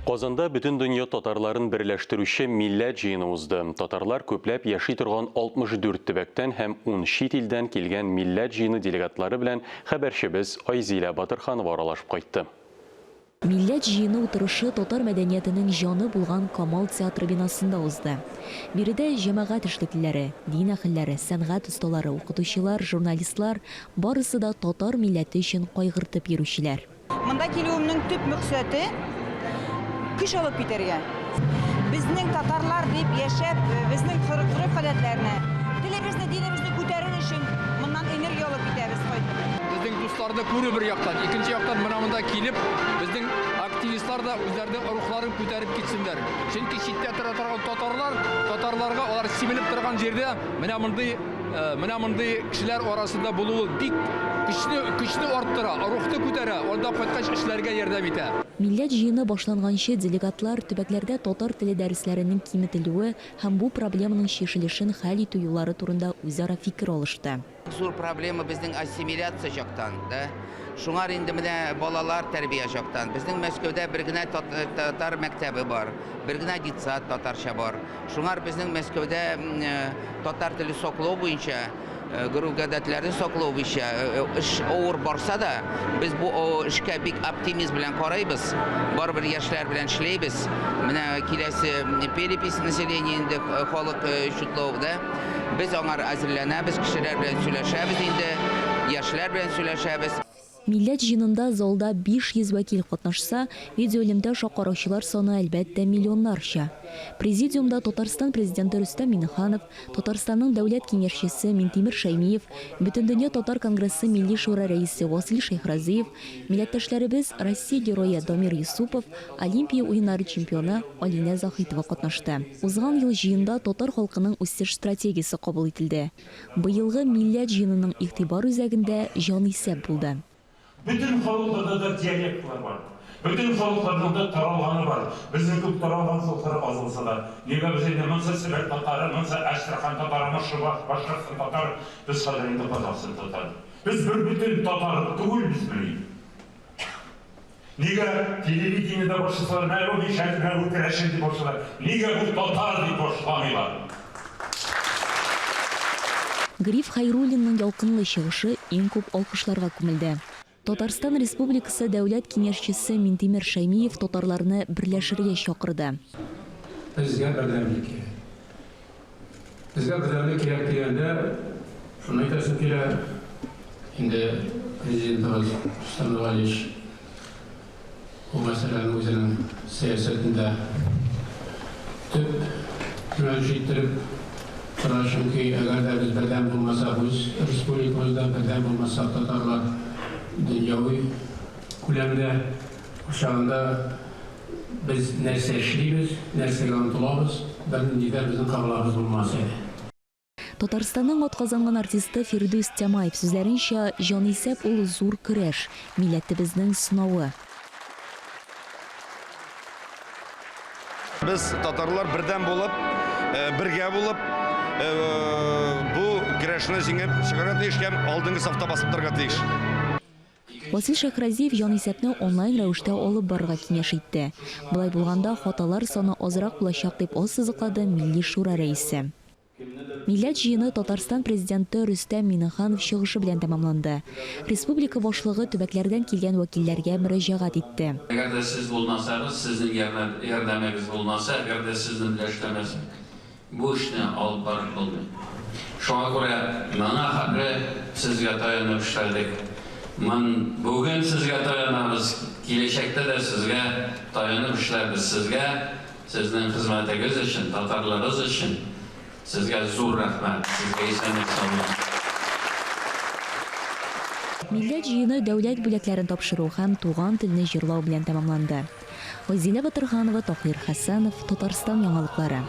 Казанда бүтін дүния татарларын бірләштірүче милләт жиыны узды. Татарлар көпләп яши торган 64 төбәктән һәм 10 чит илдән килгән милләт жиыны делегатлары белән хәбәрчебез Айзилә Батырханова аралашып кайтты. Милләт жиыны утырышы татар мәдәниятенең җаны булган Камал театры бинасында узды. Биредә җәмәгать эшлеклеләре, дин әһелләре, сәнгать осталары, укытучылар, журналистлар барысы да татар милләте өчен кайгыртып йөрүчеләр. Монда килүемнең төп максаты көч алып китәргә. Безнең татарлар дип яшәп, безнең гореф-гадәтләрне, телебезне, динебезне күтәрер өчен моннан энергия алып китәбез кайтып. Безнең дусларны күрү бер яктан, икенче яктан монда килеп, безнең активистлар да үзләренең рухларын күтәреп китсеннәр. Чөнки читтә торган татарларга алар сибелеп торган җирдә менә мондый кешеләр арасында булуы бик көчне арттыра, рухты күтәрә, анда кайткач эшләргә ярдәм итә. Милләт җыйыны башланганчы делегатлар төбәкләрдә татар теле дәресләренең киметелүе һәм бу проблеманың чишелешен хәл итү юллары турында үзара фикер алышты. Зур проблема безнең ассимиляция жактан, да. Шуңар инде менә балалар тәрбия жактан. Безнең Мәскәүдә бер генә татар мәктәбе бар, бер генә детсад татарча бар. Шуңар безнең Мәскәүдә татар теле саклау буенча, гореф-гадәтләрне саклау буенча эш авыр барса да, без бу эшкә бик оптимизм белән карыйбыз. Барыбер яшьләр белән эшләйбез. Менә киләсе перепись населения инде халык шутлауда без аңар әзерләнәбез, кешеләр белән сөйләшәбез инде, яшьләр белән сөйләшәбез. Милләт җыйынында залда 500 вәкил катнашса, видеоэлемдә шакыраучылар саны әлбәттә миллионнарча. Президиумда Татарстан президенты Рөстәм Миңнеханов, Татарстанның дәүләт киңәшчесе Минтимер Шәймиев, Бөтендөнья татар конгрессы милли шура рәисе Васил Шәйхразиев, милләттәшләребез Россия герое Дамир Юсупов, Олимпия уеннары чемпионы Алинә Захитова катнашты. Узган ел җыйында татар халкының үсеш стратегиясе кабул ителде. Быелгы милләт җыйынының игътибар үзәгендә җанисәп булды. Bütün халыкларда да диалектлар бар. Bütün халыкларның да таралганы бар. Безнең күп таралган халыклар аз булса да, нигә без инде монсы Себер татары, монсы Әштрхан татары, Мошыба, Башкортстан татары, без хәзер инде Казахстан татары. Без бер бүтән татар түгел без белим. Нигә телевидениедә башласалар, мәгълүм ишәтмә үтерәшен дип башласалар, нигә бу татар дип башламыйлар? Гриф Хайруллинның ялкынлы чыгышы иң күп алкышларга күмелде. Татарстан Республикасы дәүләт киңәшчесе Минтимер Шәймиев татарларны берләшергә чакырды. Безгә бердәмлек кирәк. Безгә бердәмлек кирәк дигәндә, шуны әйтәсем килә, инде президентыбыз Рөстәм Миңнеханов бу мәсьәләне үзенең сәясәтендә төп юнәлеш иттереп тора, чөнки әгәр дә без бердәм булмасак, үз республикабызда бердәм булмасак, татарлар дөньяви күләмдә чагында без нәрсә эшлибез, нәрсәгә омтылабыз, бернинди дә безнең кабылабыз булмас иде. Татарстанның атказанган артисты Фирдүс Тямаев сүзләренчә, җанисәп ул зур көрәш, милләтебезнең сынавы. Без татарлар бердәм булып, бергә булып, бу көрәшне җиңеп чыгара тиеш һәм алдынгы сафта басып торырга тиеш. Васил Шәйхразиев җанисәпне онлайн рәвештә алып барырга киңәш итте. Болай булганда хаталар саны азрак булачак дип ассызыклады милли шура рәисе. Милләт җыйыны Татарстан президенты Рөстәм Миңнеханов чыгышы белән тәмамланды. Республика башлыгы төбәкләрдән килгән вәкилләргә мөрәҗәгать итте. Әгәр дә сез булмасагыз, сезнең ярдәмегез булмаса, әгәр дә сезне белән эшләмәсәк, бу эшне алып барып булмый. Шуңа күрә моңа хәтле сезгә таянып эшләдек. Мен бүген сезгә таянабыз, киләчәктә дә сезгә таянып эшләрбез. Сезгә, сезнең хезмәтегез өчен, татарларыбыз өчен сезгә зур рәхмәт. Сезгә исәнлек саулык. Милләт җыйыны дәүләт бүләкләрен тапшыру һәм туган телне җырлау белән тәмамланды. Айзилә Батырханова, Таһир Хәсәнов, Татарстан яңалыклары.